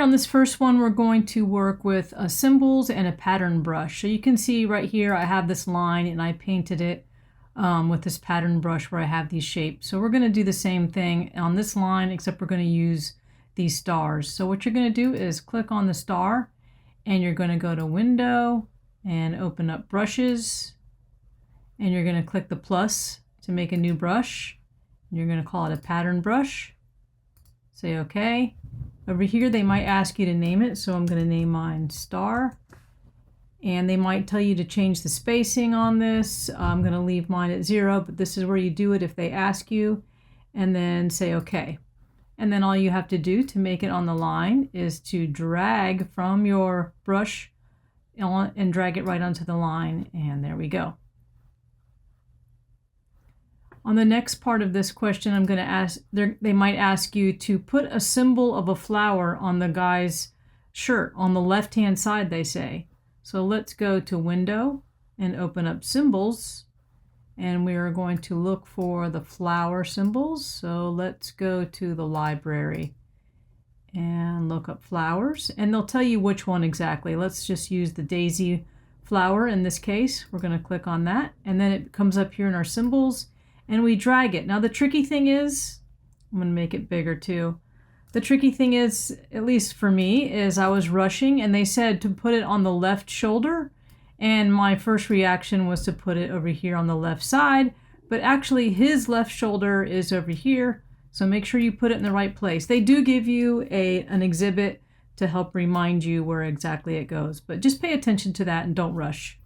right, on this first one, we're going to work with symbols and a pattern brush. So you can see right here, I have this line and I painted it with this pattern brush where I have these shapes. So we're going to do the same thing on this line, except we're going to use these stars. So what you're going to do is click on the star and you're going to go to Window and open up Brushes, and you're going to click the plus to make a new brush. You're going to call it a pattern brush. Say OK. Over here they might ask you to name it, so I'm going to name mine Star. And they might tell you to change the spacing on this. I'm going to leave mine at 0, but this is where you do it if they ask you. And then say OK. And then all you have to do to make it on the line is to drag from your brush and drag it right onto the line, and there we go. On the next part of this question, I'm going to ask, they might ask you to put a symbol of a flower on the guy's shirt on the left-hand side, they say. So let's go to Window and open up Symbols, and we are going to look for the flower symbols. So let's go to the library and look up flowers, and they'll tell you which one exactly. Let's just use the daisy flower in this case. We're going to click on that, and then it comes up here in our symbols, and we drag it. Now the tricky thing is, I'm going to make it bigger too. The tricky thing is, at least for me, is I was rushing and they said to put it on the left shoulder, and my first reaction was to put it over here on the left side, but actually his left shoulder is over here. So make sure you put it in the right place. They do give you an exhibit to help remind you where exactly it goes, but just pay attention to that and don't rush.